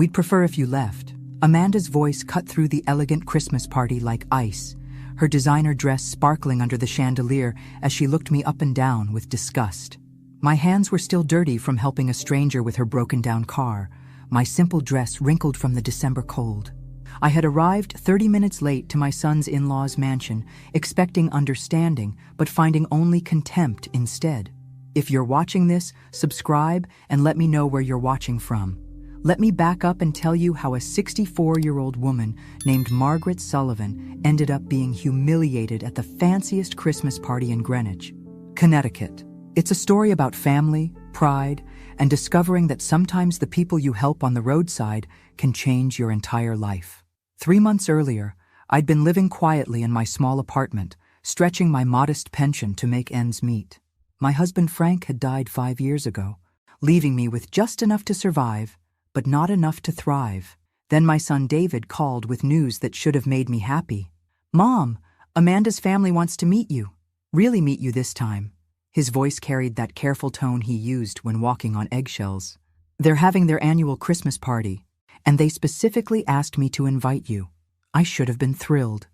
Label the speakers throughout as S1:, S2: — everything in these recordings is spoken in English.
S1: We'd prefer if you left. Amanda's voice cut through the elegant Christmas party like ice, her designer dress sparkling under the chandelier as she looked me up and down with disgust. My hands were still dirty from helping a stranger with her broken-down car, my simple dress wrinkled from the December cold. I had arrived 30 minutes late to my son's in-laws' mansion, expecting understanding, but finding only contempt instead. If you're watching this, subscribe and let me know where you're watching from. Let me back up and tell you how a 64-year-old woman named Margaret Sullivan ended up being humiliated at the fanciest Christmas party in Greenwich, Connecticut. It's a story about family, pride, and discovering that sometimes the people you help on the roadside can change your entire life. 3 months earlier, I'd been living quietly in my small apartment, stretching my modest pension to make ends meet. My husband Frank had died 5 years ago, leaving me with just enough to survive, but not enough to thrive. Then my son David called with news that should have made me happy. "Mom, Amanda's family wants to meet you. Really meet you this time." His voice carried that careful tone he used when walking on eggshells. "They're having their annual Christmas party, and they specifically asked me to invite you." I should have been thrilled.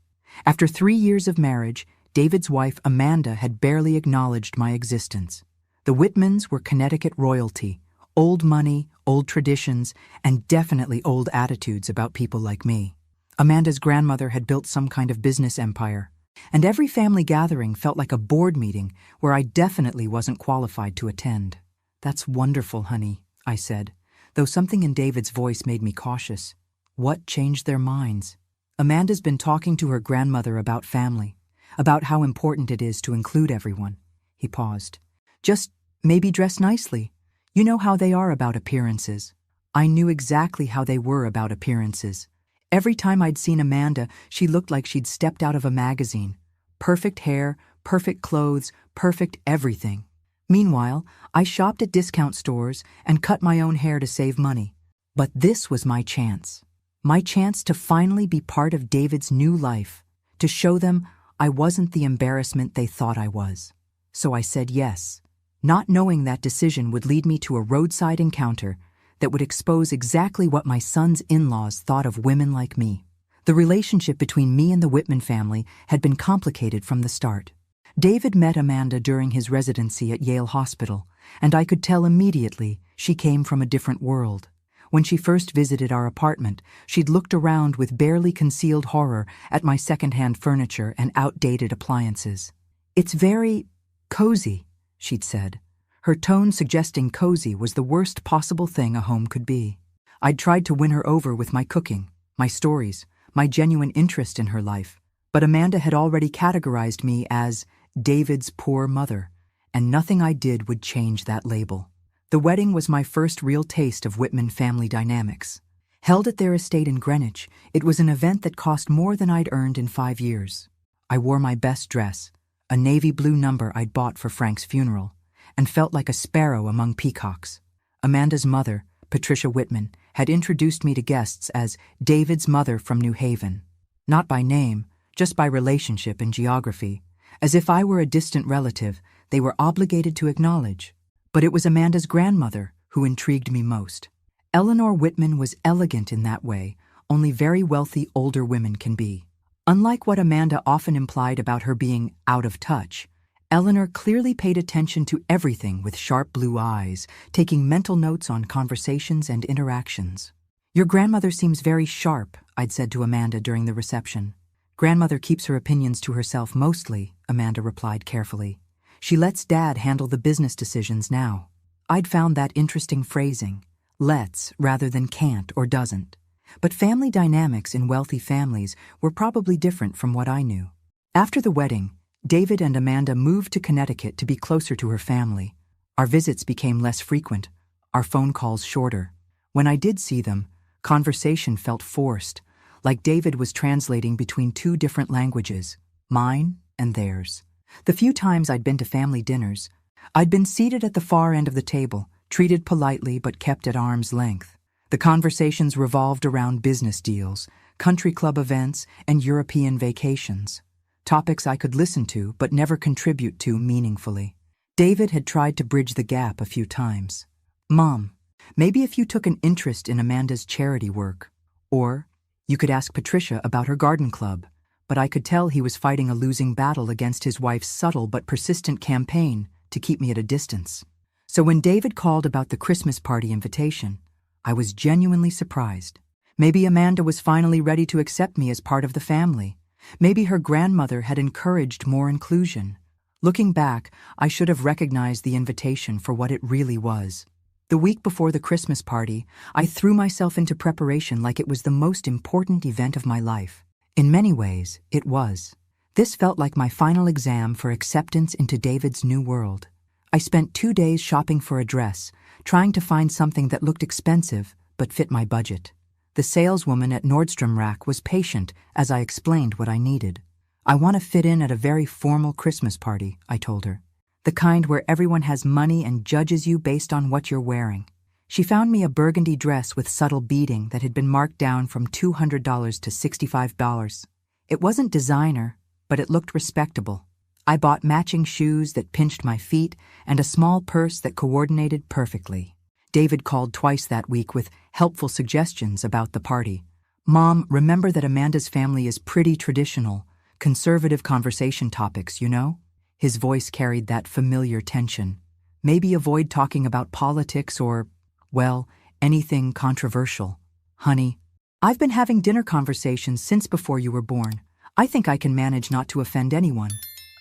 S1: After 3 years of marriage, David's wife Amanda had barely acknowledged my existence. The Whitmans were Connecticut royalty, old money, old traditions, and definitely old attitudes about people like me. Amanda's grandmother had built some kind of business empire, and every family gathering felt like a board meeting where I definitely wasn't qualified to attend. "That's wonderful, honey," I said, though something in David's voice made me cautious. What changed their minds? "Amanda's been talking to her grandmother about family, about how important it is to include everyone." He paused. "Just maybe dress nicely. You know how they are about appearances." I knew exactly how they were about appearances. Every time I'd seen Amanda, she looked like she'd stepped out of a magazine. Perfect hair, perfect clothes, perfect everything. Meanwhile, I shopped at discount stores and cut my own hair to save money. But this was my chance. My chance to finally be part of David's new life, to show them I wasn't the embarrassment they thought I was. So I said yes, not knowing that decision would lead me to a roadside encounter that would expose exactly what my son's in-laws thought of women like me. The relationship between me and the Whitman family had been complicated from the start. David met Amanda during his residency at Yale Hospital, and I could tell immediately she came from a different world. When she first visited our apartment, she'd looked around with barely concealed horror at my second-hand furniture and outdated appliances. "It's very cozy," she'd said. Her tone suggesting cozy was the worst possible thing a home could be. I'd tried to win her over with my cooking, my stories, my genuine interest in her life, but Amanda had already categorized me as David's poor mother, and nothing I did would change that label. The wedding was my first real taste of Whitman family dynamics. Held at their estate in Greenwich, it was an event that cost more than I'd earned in 5 years. I wore my best dress, a navy blue number I'd bought for Frank's funeral, and felt like a sparrow among peacocks. Amanda's mother, Patricia Whitman, had introduced me to guests as David's mother from New Haven. Not by name, just by relationship and geography. As if I were a distant relative, they were obligated to acknowledge. But it was Amanda's grandmother who intrigued me most. Eleanor Whitman was elegant in that way only very wealthy older women can be. Unlike what Amanda often implied about her being out of touch, Eleanor clearly paid attention to everything with sharp blue eyes, taking mental notes on conversations and interactions. "Your grandmother seems very sharp," I'd said to Amanda during the reception. "Grandmother keeps her opinions to herself mostly," Amanda replied carefully. "She lets Dad handle the business decisions now." I'd found that interesting phrasing, lets rather than can't or doesn't. But family dynamics in wealthy families were probably different from what I knew. After the wedding, David and Amanda moved to Connecticut to be closer to her family. Our visits became less frequent, our phone calls shorter. When I did see them, conversation felt forced, like David was translating between 2 different languages, mine and theirs. The few times I'd been to family dinners, I'd been seated at the far end of the table, treated politely but kept at arm's length. The conversations revolved around business deals, country club events, and European vacations. Topics I could listen to but never contribute to meaningfully. David had tried to bridge the gap a few times. "Mom, Maybe if you took an interest in Amanda's charity work. Or you could ask Patricia about her garden club. But I could tell he was fighting a losing battle against his wife's subtle but persistent campaign to keep me at a distance. So when David called about the Christmas party invitation, I was genuinely surprised. Maybe Amanda was finally ready to accept me as part of the family. Maybe her grandmother had encouraged more inclusion. Looking back, I should have recognized the invitation for what it really was. The week before the Christmas party, I threw myself into preparation like it was the most important event of my life. In many ways, it was. This felt like my final exam for acceptance into David's new world. I spent 2 days shopping for a dress, trying to find something that looked expensive but fit my budget. The saleswoman at Nordstrom Rack was patient as I explained what I needed. I want to fit in at a very formal Christmas party, I told her. The kind where everyone has money and judges you based on what you're wearing. She found me a burgundy dress with subtle beading that had been marked down from $200 to $65. It wasn't designer, but it looked respectable. I bought matching shoes that pinched my feet and a small purse that coordinated perfectly. David called twice that week with helpful suggestions about the party. Mom, remember that Amanda's family is pretty traditional, conservative conversation topics, you know? His voice carried that familiar tension. Maybe avoid talking about politics or, well, anything controversial. Honey, I've been having dinner conversations since before you were born. I think I can manage not to offend anyone.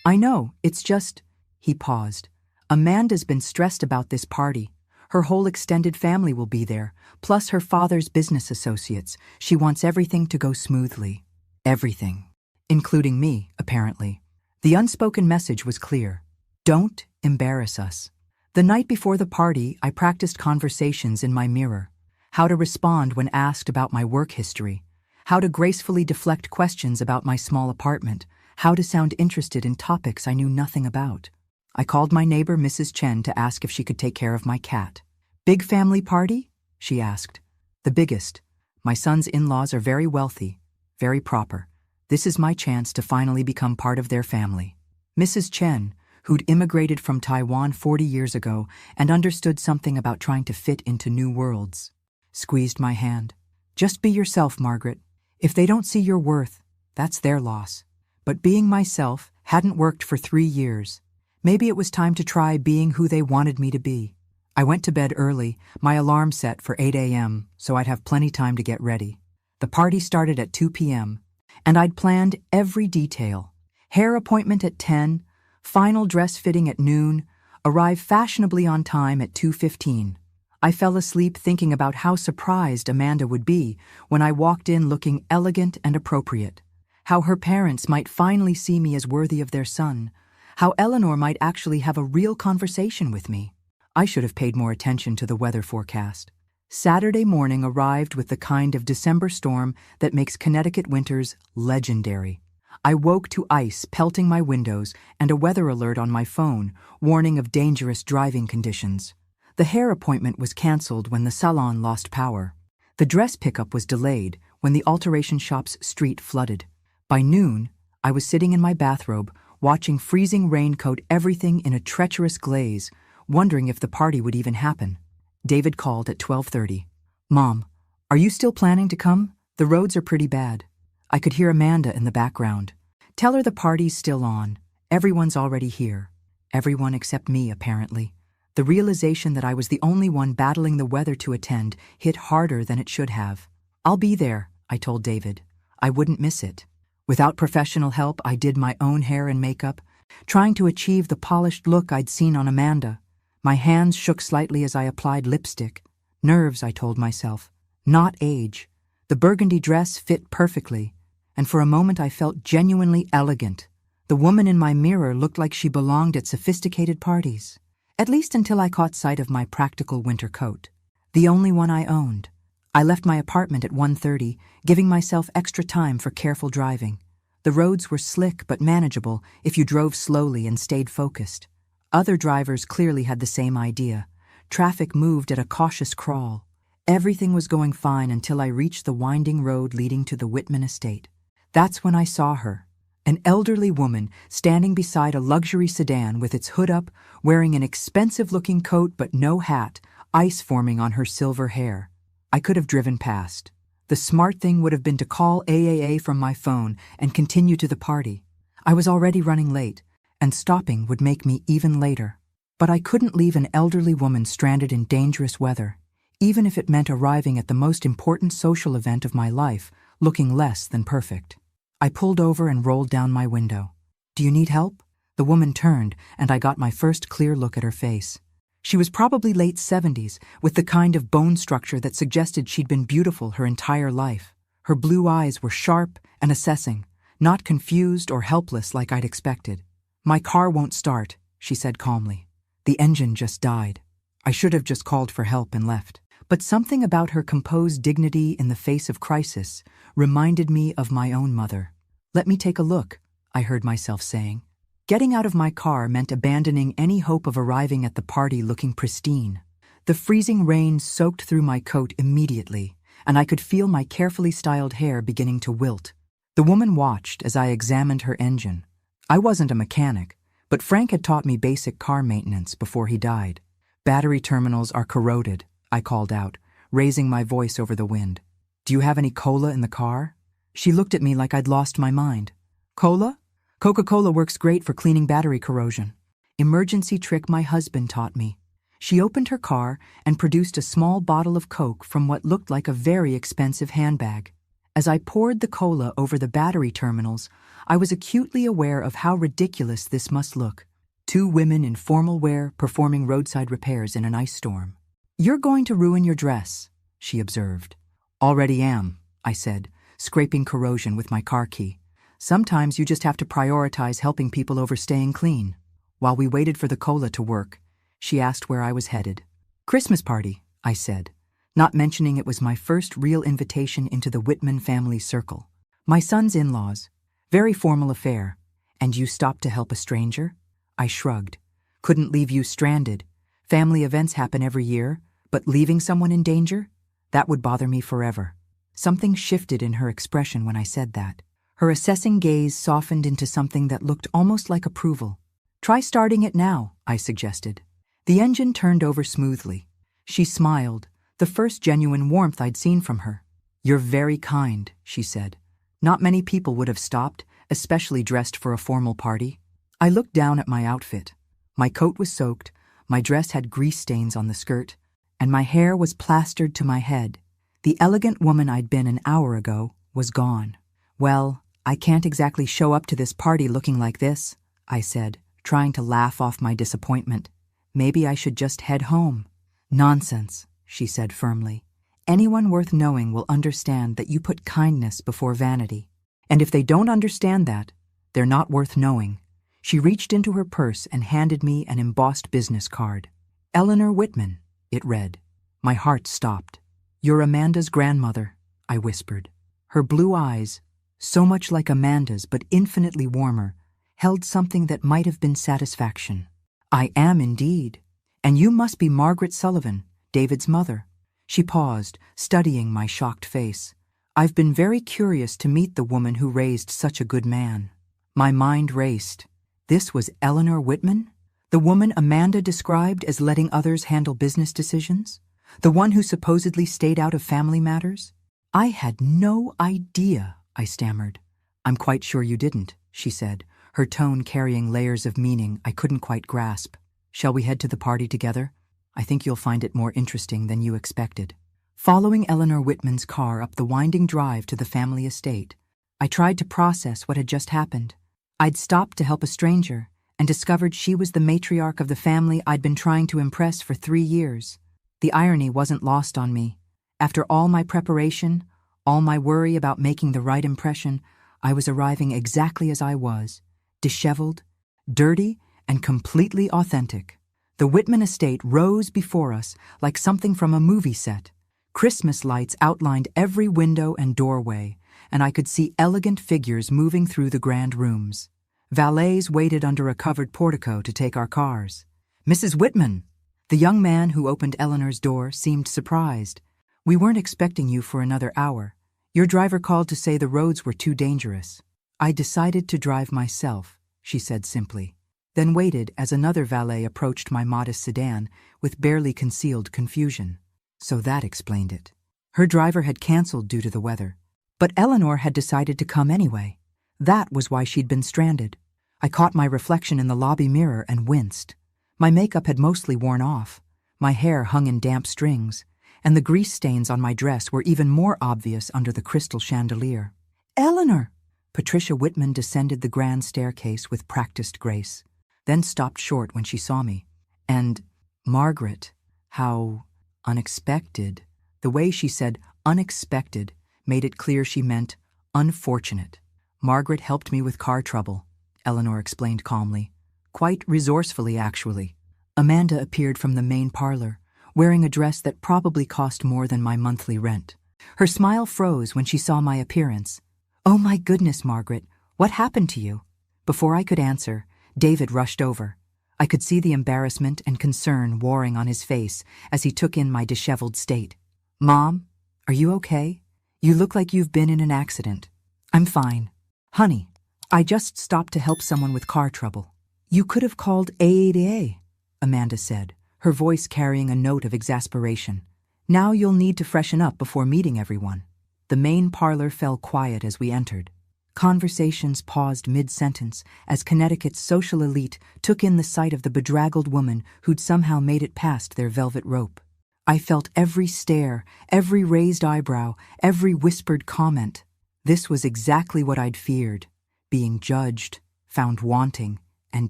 S1: I know, it's just... He paused. Amanda's been stressed about this party. Her whole extended family will be there, plus her father's business associates. She wants everything to go smoothly. Everything. Including me, apparently. The unspoken message was clear. Don't embarrass us. The night before the party, I practiced conversations in my mirror. How to respond when asked about my work history. How to gracefully deflect questions about my small apartment. How to sound interested in topics I knew nothing about. I called my neighbor, Mrs. Chen, to ask if she could take care of my cat. Big family party? She asked. The biggest. My son's in-laws are very wealthy, very proper. This is my chance to finally become part of their family. Mrs. Chen, who'd immigrated from Taiwan 40 years ago and understood something about trying to fit into new worlds, squeezed my hand. Just be yourself, Margaret. If they don't see your worth, that's their loss. But being myself hadn't worked for 3 years. Maybe it was time to try being who they wanted me to be. I went to bed early, my alarm set for 8 a.m., so I'd have plenty time to get ready. The party started at 2 p.m., and I'd planned every detail. Hair appointment at 10, final dress fitting at noon, arrive fashionably on time at 2:15. I fell asleep thinking about how surprised Amanda would be when I walked in looking elegant and appropriate. How her parents might finally see me as worthy of their son. How Eleanor might actually have a real conversation with me. I should have paid more attention to the weather forecast. Saturday morning arrived with the kind of December storm that makes Connecticut winters legendary. I woke to ice pelting my windows and a weather alert on my phone, warning of dangerous driving conditions. The hair appointment was canceled when the salon lost power. The dress pickup was delayed when the alteration shop's street flooded. By noon, I was sitting in my bathrobe, watching freezing rain coat everything in a treacherous glaze, wondering if the party would even happen. David called at 12:30. Mom, are you still planning to come? The roads are pretty bad. I could hear Amanda in the background. Tell her the party's still on. Everyone's already here. Everyone except me, apparently. The realization that I was the only one battling the weather to attend hit harder than it should have. I'll be there, I told David. I wouldn't miss it. Without professional help, I did my own hair and makeup, trying to achieve the polished look I'd seen on Amanda. My hands shook slightly as I applied lipstick. Nerves, I told myself, not age. The burgundy dress fit perfectly, and for a moment I felt genuinely elegant. The woman in my mirror looked like she belonged at sophisticated parties, at least until I caught sight of my practical winter coat, the only one I owned. I left my apartment at 1:30, giving myself extra time for careful driving. The roads were slick but manageable if you drove slowly and stayed focused. Other drivers clearly had the same idea. Traffic moved at a cautious crawl. Everything was going fine until I reached the winding road leading to the Whitman estate. That's when I saw her, an elderly woman standing beside a luxury sedan with its hood up, wearing an expensive-looking coat but no hat, ice forming on her silver hair. I could have driven past. The smart thing would have been to call AAA from my phone and continue to the party. I was already running late, and stopping would make me even later. But I couldn't leave an elderly woman stranded in dangerous weather, even if it meant arriving at the most important social event of my life, looking less than perfect. I pulled over and rolled down my window. "Do you need help?" The woman turned, and I got my first clear look at her face. She was probably late 70s, with the kind of bone structure that suggested she'd been beautiful her entire life. Her blue eyes were sharp and assessing, not confused or helpless like I'd expected. "My car won't start," she said calmly. "The engine just died." I should have just called for help and left. But something about her composed dignity in the face of crisis reminded me of my own mother. "Let me take a look," I heard myself saying. Getting out of my car meant abandoning any hope of arriving at the party looking pristine. The freezing rain soaked through my coat immediately, and I could feel my carefully styled hair beginning to wilt. The woman watched as I examined her engine. I wasn't a mechanic, but Frank had taught me basic car maintenance before he died. "Battery terminals are corroded," I called out, raising my voice over the wind. "Do you have any cola in the car?" She looked at me like I'd lost my mind. "Cola? Coca-Cola works great for cleaning battery corrosion. Emergency trick my husband taught me." She opened her car and produced a small bottle of Coke from what looked like a very expensive handbag. As I poured the cola over the battery terminals, I was acutely aware of how ridiculous this must look. Two women in formal wear performing roadside repairs in an ice storm. "You're going to ruin your dress," she observed. "Already am," I said, scraping corrosion with my car key. "Sometimes you just have to prioritize helping people over staying clean." While we waited for the cola to work, she asked where I was headed. "Christmas party," I said, not mentioning it was my first real invitation into the Whitman family circle. "My son's in-laws. Very formal affair. And you stopped to help a stranger?" I shrugged. "Couldn't leave you stranded. Family events happen every year, but leaving someone in danger? That would bother me forever." Something shifted in her expression when I said that. Her assessing gaze softened into something that looked almost like approval. "Try starting it now," I suggested. The engine turned over smoothly. She smiled, the first genuine warmth I'd seen from her. "You're very kind," she said. "Not many people would have stopped, especially dressed for a formal party." I looked down at my outfit. My coat was soaked, my dress had grease stains on the skirt, and my hair was plastered to my head. The elegant woman I'd been an hour ago was gone. "Well, I can't exactly show up to this party looking like this," I said, trying to laugh off my disappointment. "Maybe I should just head home." "Nonsense," she said firmly. "Anyone worth knowing will understand that you put kindness before vanity. And if they don't understand that, they're not worth knowing." She reached into her purse and handed me an embossed business card. "Eleanor Whitman," it read. My heart stopped. "You're Amanda's grandmother," I whispered. Her blue eyes, so much like Amanda's but infinitely warmer, held something that might have been satisfaction. "I am indeed. And you must be Margaret Sullivan, David's mother." She paused, studying my shocked face. "I've been very curious to meet the woman who raised such a good man." My mind raced. This was Eleanor Whitman? The woman Amanda described as letting others handle business decisions? The one who supposedly stayed out of family matters? "I had no idea," I stammered. "I'm quite sure you didn't," she said, her tone carrying layers of meaning I couldn't quite grasp. "Shall we head to the party together? I think you'll find it more interesting than you expected." Following Eleanor Whitman's car up the winding drive to the family estate, I tried to process what had just happened. I'd stopped to help a stranger and discovered she was the matriarch of the family I'd been trying to impress for 3 years. The irony wasn't lost on me. After all my preparation, all my worry about making the right impression, I was arriving exactly as I was, disheveled, dirty, and completely authentic. The Whitman estate rose before us like something from a movie set. Christmas lights outlined every window and doorway, and I could see elegant figures moving through the grand rooms. Valets waited under a covered portico to take our cars. "Mrs. Whitman!" The young man who opened Eleanor's door seemed surprised. "We weren't expecting you for another hour. Your driver called to say the roads were too dangerous." "I decided to drive myself," she said simply. then waited as another valet approached my modest sedan with barely concealed confusion. So that explained it. Her driver had canceled due to the weather. But Eleanor had decided to come anyway. That was why she'd been stranded. I caught my reflection in the lobby mirror and winced. My makeup had mostly worn off. My hair hung in damp strings, and the grease stains on my dress were even more obvious under the crystal chandelier. "Eleanor!" Patricia Whitman descended the grand staircase with practiced grace, then stopped short when she saw me. And Margaret, how unexpected. The way she said unexpected made it clear she meant unfortunate. Margaret helped me with car trouble, Eleanor explained calmly. Quite resourcefully, actually. Amanda appeared from the main parlor, wearing a dress that probably cost more than my monthly rent. Her smile froze when she saw my appearance. "Oh my goodness, Margaret, what happened to you?" Before I could answer, David rushed over. I could see the embarrassment and concern warring on his face as he took in my disheveled state. "Mom, are you okay? You look like you've been in an accident." "I'm fine. Honey, I just stopped to help someone with car trouble." "You could have called AADA," Amanda said, her voice carrying a note of exasperation. "Now you'll need to freshen up before meeting everyone." The main parlor fell quiet as we entered. Conversations paused mid-sentence as Connecticut's social elite took in the sight of the bedraggled woman who'd somehow made it past their velvet rope. I felt every stare, every raised eyebrow, every whispered comment. This was exactly what I'd feared, being judged, found wanting, and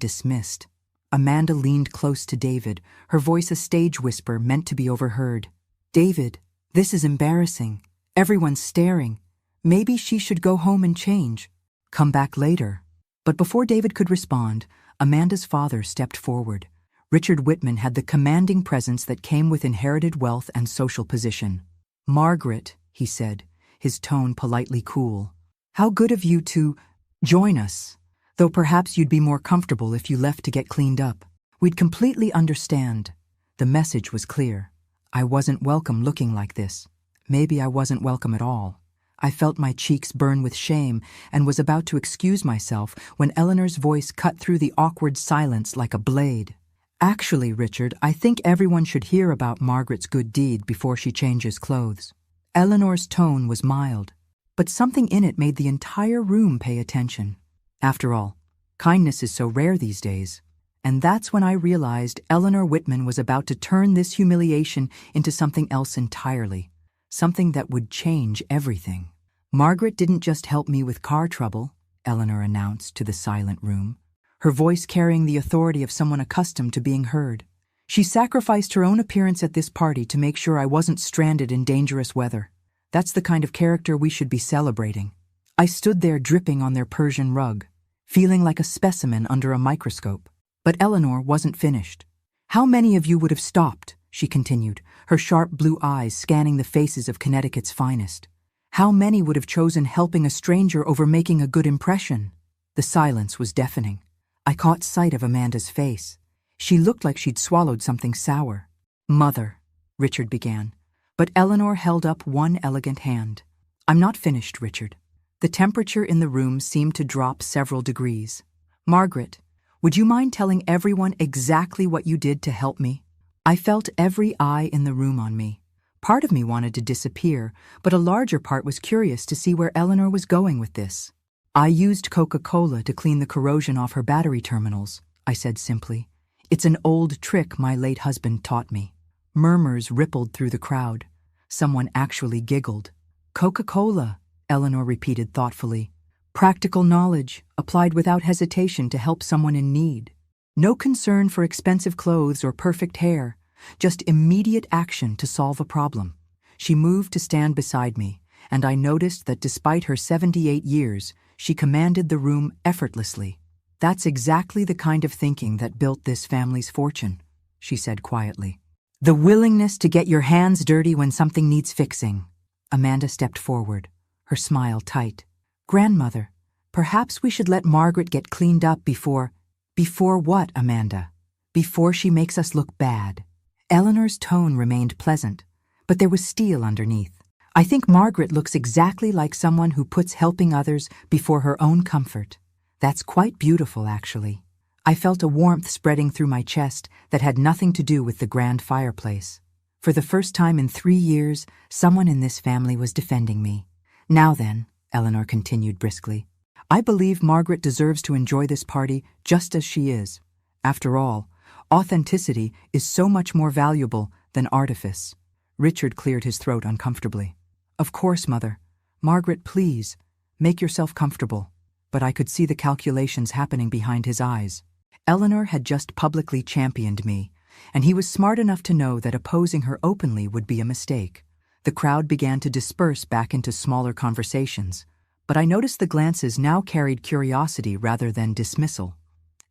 S1: dismissed. Amanda leaned close to David, her voice a stage whisper meant to be overheard. "David, this is embarrassing. Everyone's staring. Maybe she should go home and change. Come back later." But before David could respond, Amanda's father stepped forward. Richard Whitman had the commanding presence that came with inherited wealth and social position. "Margaret," he said, his tone politely cool, "how good of you to join us. Though perhaps you'd be more comfortable if you left to get cleaned up. We'd completely understand." The message was clear. I wasn't welcome looking like this. Maybe I wasn't welcome at all. I felt my cheeks burn with shame and was about to excuse myself when Eleanor's voice cut through the awkward silence like a blade. "Actually, Richard, I think everyone should hear about Margaret's good deed before she changes clothes." Eleanor's tone was mild, but something in it made the entire room pay attention. After all, kindness is so rare these days. And that's when I realized Eleanor Whitman was about to turn this humiliation into something else entirely. Something that would change everything. "Margaret didn't just help me with car trouble," Eleanor announced to the silent room, her voice carrying the authority of someone accustomed to being heard. "She sacrificed her own appearance at this party to make sure I wasn't stranded in dangerous weather. That's the kind of character we should be celebrating." I stood there dripping on their Persian rug, feeling like a specimen under a microscope. But Eleanor wasn't finished. "How many of you would have stopped?" she continued, her sharp blue eyes scanning the faces of Connecticut's finest. "How many would have chosen helping a stranger over making a good impression?" The silence was deafening. I caught sight of Amanda's face. She looked like she'd swallowed something sour. "Mother," Richard began, but Eleanor held up one elegant hand. "I'm not finished, Richard." The temperature in the room seemed to drop several degrees. "Margaret, would you mind telling everyone exactly what you did to help me?" I felt every eye in the room on me. Part of me wanted to disappear, but a larger part was curious to see where Eleanor was going with this. "I used Coca-Cola to clean the corrosion off her battery terminals," I said simply. "It's an old trick my late husband taught me." Murmurs rippled through the crowd. Someone actually giggled. "Coca-Cola," Eleanor repeated thoughtfully. "Practical knowledge, applied without hesitation to help someone in need. No concern for expensive clothes or perfect hair, just immediate action to solve a problem." She moved to stand beside me, and I noticed that despite her 78 years, she commanded the room effortlessly. "That's exactly the kind of thinking that built this family's fortune," she said quietly. "The willingness to get your hands dirty when something needs fixing." Amanda stepped forward, her smile tight. "Grandmother, perhaps we should let Margaret get cleaned up before..." "Before what, Amanda? Before she makes us look bad." Eleanor's tone remained pleasant, but there was steel underneath. "I think Margaret looks exactly like someone who puts helping others before her own comfort. That's quite beautiful, actually." I felt a warmth spreading through my chest that had nothing to do with the grand fireplace. For the first time in 3 years, someone in this family was defending me. Now then, Eleanor continued briskly, I believe Margaret deserves to enjoy this party just as she is. After all, authenticity is so much more valuable than artifice. Richard cleared his throat uncomfortably. Of course, Mother. Margaret, please, make yourself comfortable. But I could see the calculations happening behind his eyes. Eleanor had just publicly championed me, and he was smart enough to know that opposing her openly would be a mistake. The crowd began to disperse back into smaller conversations, but I noticed the glances now carried curiosity rather than dismissal.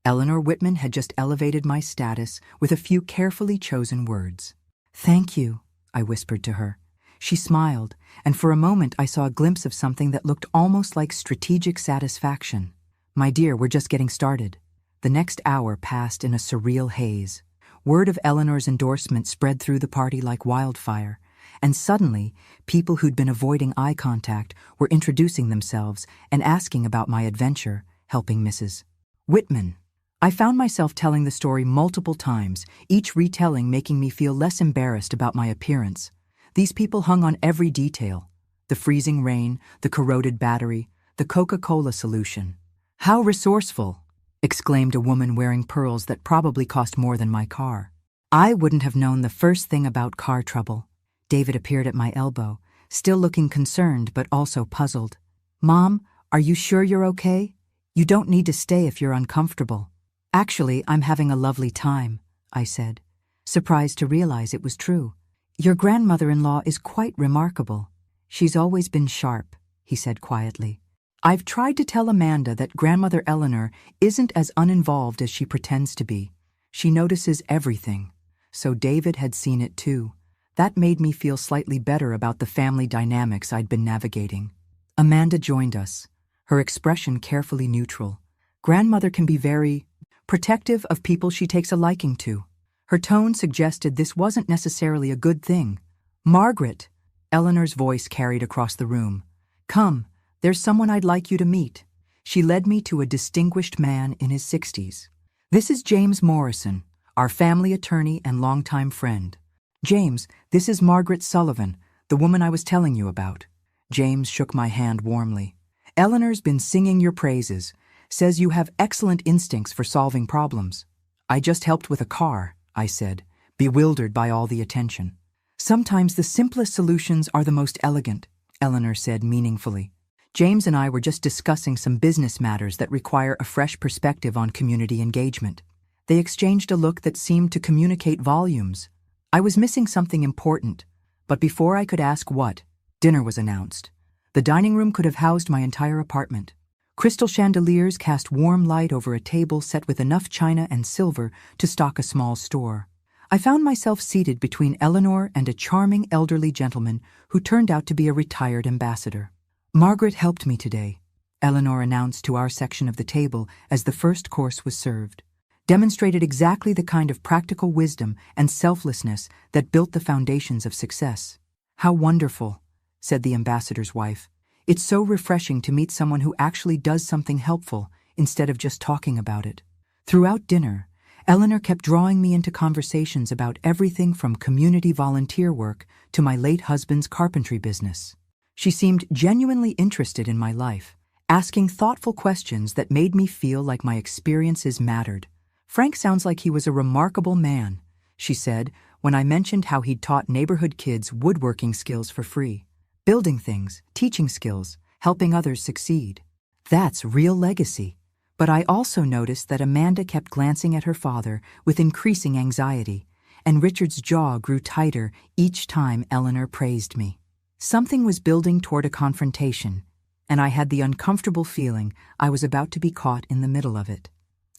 S1: Eleanor Whitman had just elevated my status with a few carefully chosen words. Thank you, I whispered to her. She smiled, and for a moment I saw a glimpse of something that looked almost like strategic satisfaction. My dear, we're just getting started. The next hour passed in a surreal haze. Word of Eleanor's endorsement spread through the party like wildfire, and suddenly, people who'd been avoiding eye contact were introducing themselves and asking about my adventure, helping Mrs. Whitman. I found myself telling the story multiple times, each retelling making me feel less embarrassed about my appearance. These people hung on every detail: the freezing rain, the corroded battery, the Coca-Cola solution. How resourceful, exclaimed a woman wearing pearls that probably cost more than my car. I wouldn't have known the first thing about car trouble. David appeared at my elbow, still looking concerned but also puzzled. Mom, are you sure you're okay? You don't need to stay if you're uncomfortable. Actually, I'm having a lovely time, I said, surprised to realize it was true. Your grandmother-in-law is quite remarkable. She's always been sharp, he said quietly. I've tried to tell Amanda that Grandmother Eleanor isn't as uninvolved as she pretends to be. She notices everything. So David had seen it too. That made me feel slightly better about the family dynamics I'd been navigating. Amanda joined us, her expression carefully neutral. Grandmother can be very protective of people she takes a liking to. Her tone suggested this wasn't necessarily a good thing. Margaret, Eleanor's voice carried across the room. Come, there's someone I'd like you to meet. She led me to a distinguished man in his 60s. This is James Morrison, our family attorney and longtime friend. James, this is Margaret Sullivan, the woman I was telling you about. James shook my hand warmly. Eleanor's been singing your praises, says you have excellent instincts for solving problems. I just helped with a car, I said, bewildered by all the attention. Sometimes the simplest solutions are the most elegant, Eleanor said meaningfully. James and I were just discussing some business matters that require a fresh perspective on community engagement. They exchanged a look that seemed to communicate volumes. I was missing something important, but before I could ask what, dinner was announced. The dining room could have housed my entire apartment. Crystal chandeliers cast warm light over a table set with enough china and silver to stock a small store. I found myself seated between Eleanor and a charming elderly gentleman who turned out to be a retired ambassador. Margaret helped me today, Eleanor announced to our section of the table as the first course was served. Demonstrated exactly the kind of practical wisdom and selflessness that built the foundations of success. How wonderful, said the ambassador's wife. It's so refreshing to meet someone who actually does something helpful instead of just talking about it. Throughout dinner, Eleanor kept drawing me into conversations about everything from community volunteer work to my late husband's carpentry business. She seemed genuinely interested in my life, asking thoughtful questions that made me feel like my experiences mattered. Frank sounds like he was a remarkable man, she said when I mentioned how he'd taught neighborhood kids woodworking skills for free. Building things, teaching skills, helping others succeed. That's real legacy. But I also noticed that Amanda kept glancing at her father with increasing anxiety, and Richard's jaw grew tighter each time Eleanor praised me. Something was building toward a confrontation, and I had the uncomfortable feeling I was about to be caught in the middle of it.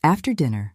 S1: After dinner,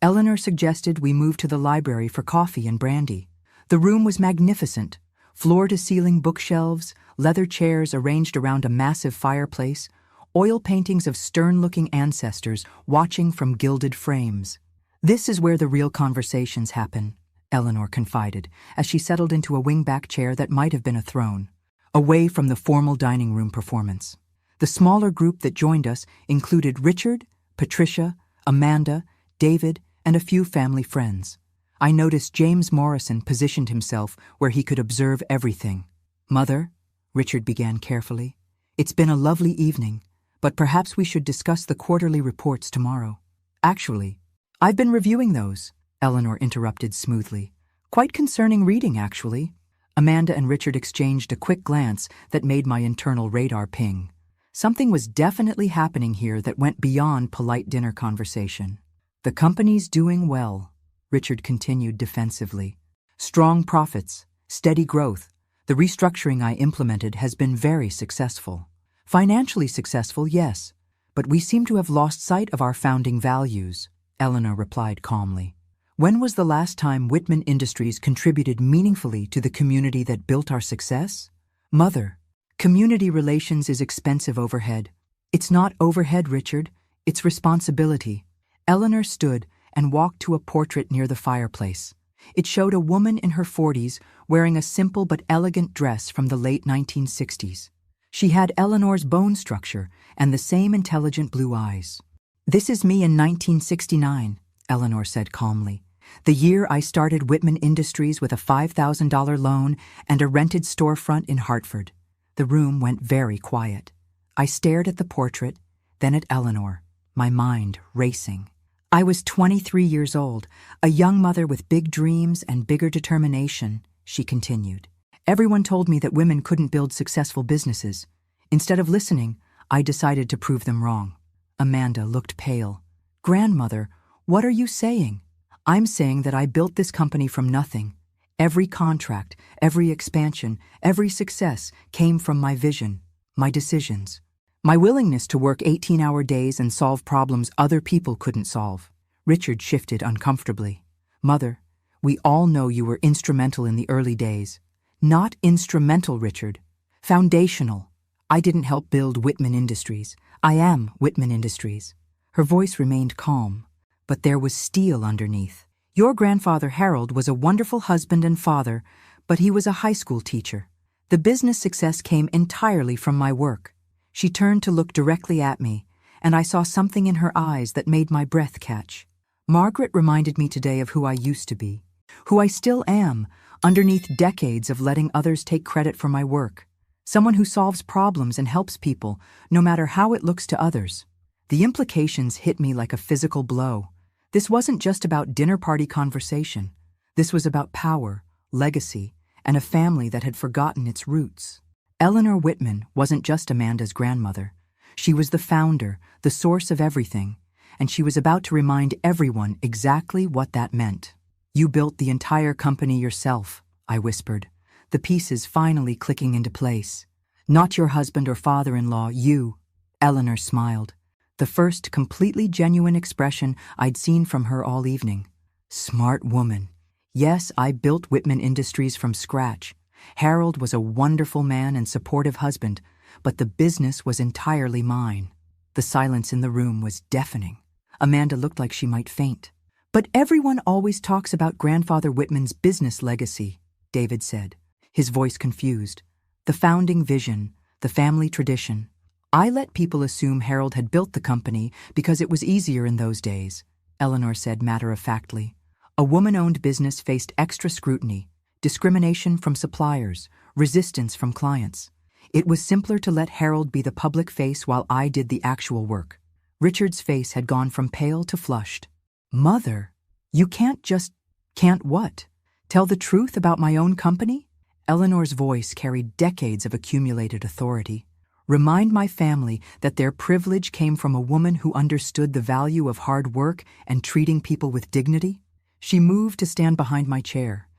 S1: Eleanor suggested we move to the library for coffee and brandy. The room was magnificent. Floor-to-ceiling bookshelves, leather chairs arranged around a massive fireplace, oil paintings of stern-looking ancestors watching from gilded frames. This is where the real conversations happen, Eleanor confided, as she settled into a wingback chair that might have been a throne, away from the formal dining room performance. The smaller group that joined us included Richard, Patricia, Amanda, David, and a few family friends. I noticed James Morrison positioned himself where he could observe everything. "Mother," Richard began carefully, "it's been a lovely evening, but perhaps we should discuss the quarterly reports tomorrow." "Actually, I've been reviewing those," Eleanor interrupted smoothly. "Quite concerning reading, actually." Amanda and Richard exchanged a quick glance that made my internal radar ping. Something was definitely happening here that went beyond polite dinner conversation. "The company's doing well," Richard continued defensively. "Strong profits, steady growth. The restructuring I implemented has been very successful. Financially successful, yes, but we seem to have lost sight of our founding values," Eleanor replied calmly. "When was the last time Whitman Industries contributed meaningfully to the community that built our success?" "Mother, community relations is expensive overhead." "It's not overhead, Richard. It's responsibility." Eleanor stood and walked to a portrait near the fireplace. It showed a woman in her 40s wearing a simple but elegant dress from the late 1960s. She had Eleanor's bone structure and the same intelligent blue eyes. "This is me in 1969, Eleanor said calmly. "The year I started Whitman Industries with a $5,000 loan and a rented storefront in Hartford." The room went very quiet. I stared at the portrait, then at Eleanor, my mind racing. "I was 23 years old, a young mother with big dreams and bigger determination," she continued. "Everyone told me that women couldn't build successful businesses. Instead of listening, I decided to prove them wrong." Amanda looked pale. "Grandmother, what are you saying?" "I'm saying that I built this company from nothing. Every contract, every expansion, every success came from my vision, my decisions. My willingness to work 18-hour days and solve problems other people couldn't solve." Richard shifted uncomfortably. "Mother, we all know you were instrumental in the early days." "Not instrumental, Richard. Foundational. I didn't help build Whitman Industries. I am Whitman Industries." Her voice remained calm, but there was steel underneath. "Your grandfather Harold was a wonderful husband and father, but he was a high school teacher. The business success came entirely from my work." She turned to look directly at me, and I saw something in her eyes that made my breath catch. "Margaret reminded me today of who I used to be, who I still am, underneath decades of letting others take credit for my work. Someone who solves problems and helps people, no matter how it looks to others." The implications hit me like a physical blow. This wasn't just about dinner party conversation. This was about power, legacy, and a family that had forgotten its roots. Eleanor Whitman wasn't just Amanda's grandmother. She was the founder, the source of everything, and she was about to remind everyone exactly what that meant. "You built the entire company yourself," I whispered, the pieces finally clicking into place. "Not your husband or father-in-law, you." Eleanor smiled, the first completely genuine expression I'd seen from her all evening. Smart woman. "Yes, I built Whitman Industries from scratch. Harold was a wonderful man and supportive husband, but the business was entirely mine." The silence in the room was deafening. Amanda looked like she might faint. "But everyone always talks about Grandfather Whitman's business legacy," David said, his voice confused. "The founding vision, the family tradition. I let people assume Harold had built the company because it was easier in those days," Eleanor said matter-of-factly. "A woman-owned business faced extra scrutiny, discrimination from suppliers, resistance from clients. It was simpler to let Harold be the public face while I did the actual work." Richard's face had gone from pale to flushed. "Mother, you can't just—" "Can't what? Tell the truth about my own company?" Eleanor's voice carried decades of accumulated authority. "Remind my family that their privilege came from a woman who understood the value of hard work and treating people with dignity?" She moved to stand behind my chair,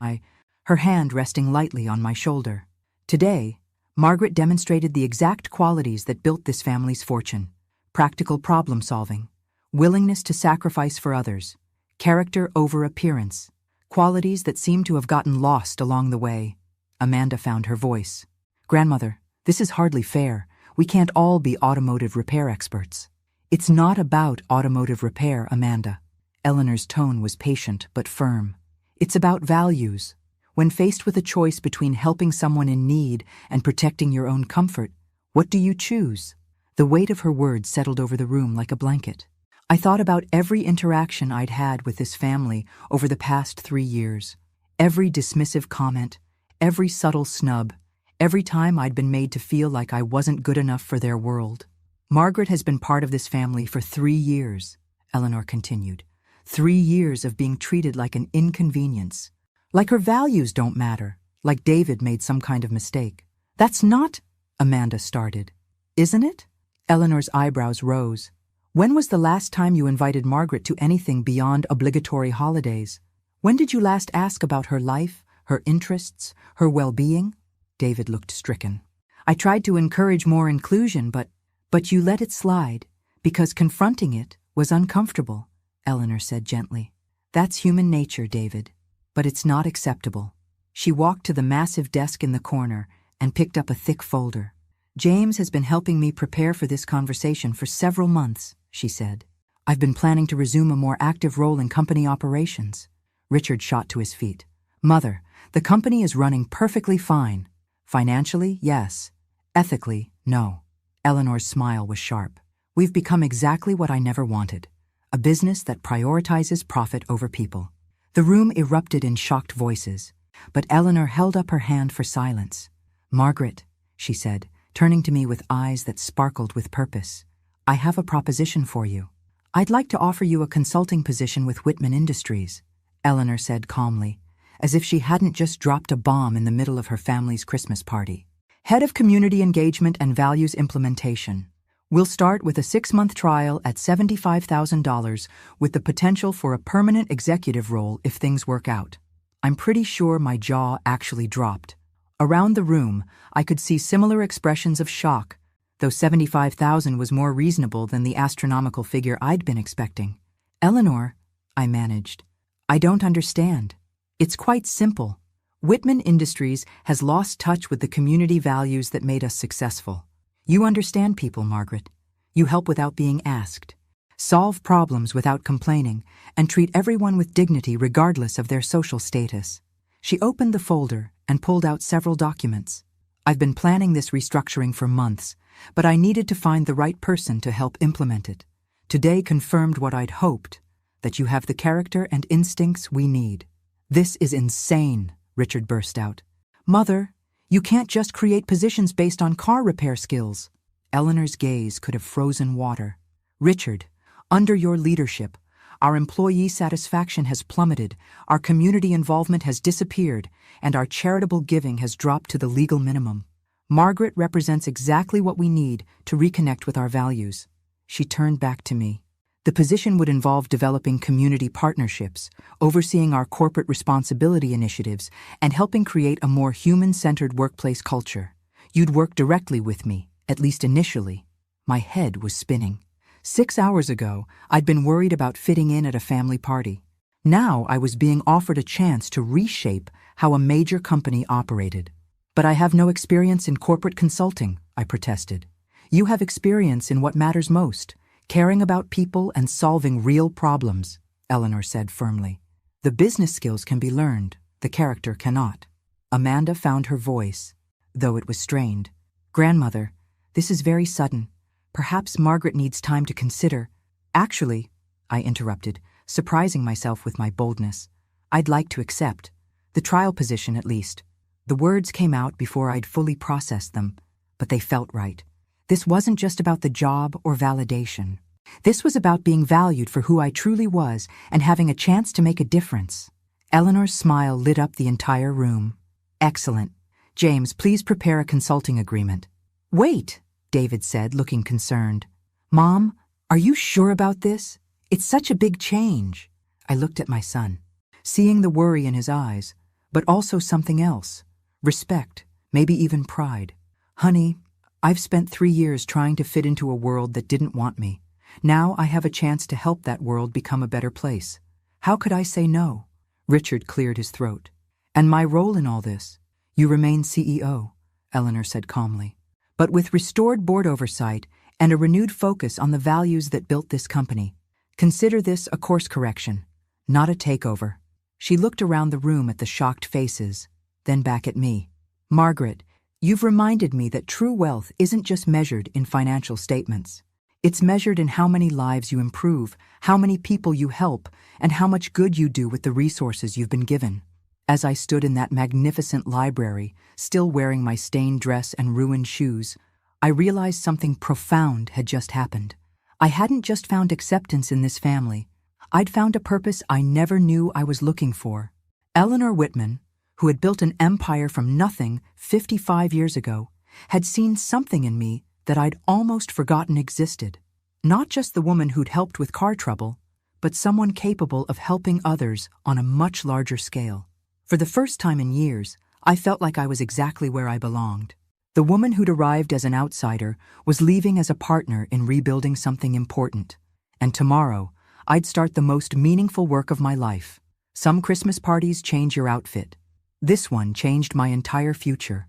S1: her hand resting lightly on my shoulder. "Today, Margaret demonstrated the exact qualities that built this family's fortune: practical problem-solving, willingness to sacrifice for others, character over appearance, qualities that seem to have gotten lost along the way." Amanda found her voice. "Grandmother, this is hardly fair. We can't all be automotive repair experts." "It's not about automotive repair, Amanda." Eleanor's tone was patient but firm. "It's about values. When faced with a choice between helping someone in need and protecting your own comfort, what do you choose?" The weight of her words settled over the room like a blanket. I thought about every interaction I'd had with this family over the past 3 years. Every dismissive comment, every subtle snub, every time I'd been made to feel like I wasn't good enough for their world. Margaret has been part of this family for 3 years, Eleanor continued. 3 years of being treated like an inconvenience. Like her values don't matter, like David made some kind of mistake. That's not, Amanda started. Isn't it? Eleanor's eyebrows rose. When was the last time you invited Margaret to anything beyond obligatory holidays? When did you last ask about her life, her interests, her well-being? David looked stricken. I tried to encourage more inclusion, but you let it slide, because confronting it was uncomfortable, Eleanor said gently. That's human nature, David, but it's not acceptable. She walked to the massive desk in the corner and picked up a thick folder. James has been helping me prepare for this conversation for several months, she said. I've been planning to resume a more active role in company operations. Richard shot to his feet. Mother, the company is running perfectly fine. Financially, yes. Ethically, no. Eleanor's smile was sharp. We've become exactly what I never wanted. A business that prioritizes profit over people. The room erupted in shocked voices, but Eleanor held up her hand for silence. Margaret, she said, turning to me with eyes that sparkled with purpose. I have a proposition for you. I'd like to offer you a consulting position with Whitman Industries, Eleanor said calmly, as if she hadn't just dropped a bomb in the middle of her family's Christmas party. Head of Community Engagement and Values Implementation. We'll start with a 6-month trial at $75,000 with the potential for a permanent executive role if things work out. I'm pretty sure my jaw actually dropped. Around the room, I could see similar expressions of shock, though $75,000 was more reasonable than the astronomical figure I'd been expecting. Eleanor, I managed. I don't understand. It's quite simple. Whitman Industries has lost touch with the community values that made us successful. You understand people, Margaret. You help without being asked. Solve problems without complaining, and treat everyone with dignity regardless of their social status. She opened the folder and pulled out several documents. I've been planning this restructuring for months, but I needed to find the right person to help implement it. Today confirmed what I'd hoped, that you have the character and instincts we need. This is insane, Richard burst out. Mother, you can't just create positions based on car repair skills. Eleanor's gaze could have frozen water. Richard, under your leadership, our employee satisfaction has plummeted, our community involvement has disappeared, and our charitable giving has dropped to the legal minimum. Margaret represents exactly what we need to reconnect with our values. She turned back to me. The position would involve developing community partnerships, overseeing our corporate responsibility initiatives, and helping create a more human-centered workplace culture. You'd work directly with me, at least initially. My head was spinning. 6 hours ago, I'd been worried about fitting in at a family party. Now I was being offered a chance to reshape how a major company operated. But I have no experience in corporate consulting, I protested. You have experience in what matters most, caring about people and solving real problems, Eleanor said firmly. The business skills can be learned, the character cannot. Amanda found her voice, though it was strained. Grandmother, this is very sudden. Perhaps Margaret needs time to consider. Actually, I interrupted, surprising myself with my boldness. I'd like to accept. The trial position, at least. The words came out before I'd fully processed them, but they felt right. This wasn't just about the job or validation. This was about being valued for who I truly was and having a chance to make a difference. Eleanor's smile lit up the entire room. Excellent. James, please prepare a consulting agreement. Wait, David said, looking concerned. Mom, are you sure about this? It's such a big change. I looked at my son, seeing the worry in his eyes, but also something else. Respect, maybe even pride. Honey, I've spent 3 years trying to fit into a world that didn't want me. Now I have a chance to help that world become a better place. How could I say no? Richard cleared his throat. And my role in all this? You remain CEO, Eleanor said calmly. But with restored board oversight and a renewed focus on the values that built this company. Consider this a course correction, not a takeover. She looked around the room at the shocked faces, then back at me. Margaret, you've reminded me that true wealth isn't just measured in financial statements. It's measured in how many lives you improve, how many people you help, and how much good you do with the resources you've been given. As I stood in that magnificent library, still wearing my stained dress and ruined shoes, I realized something profound had just happened. I hadn't just found acceptance in this family. I'd found a purpose I never knew I was looking for. Eleanor Whitman, who had built an empire from nothing 55 years ago, had seen something in me that I'd almost forgotten existed. Not just the woman who'd helped with car trouble, but someone capable of helping others on a much larger scale. For the first time in years, I felt like I was exactly where I belonged. The woman who'd arrived as an outsider was leaving as a partner in rebuilding something important. And tomorrow, I'd start the most meaningful work of my life. Some Christmas parties change your outfit. This one changed my entire future.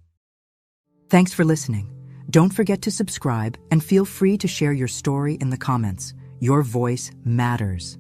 S1: Thanks for listening. Don't forget to subscribe and feel free to share your story in the comments. Your voice matters.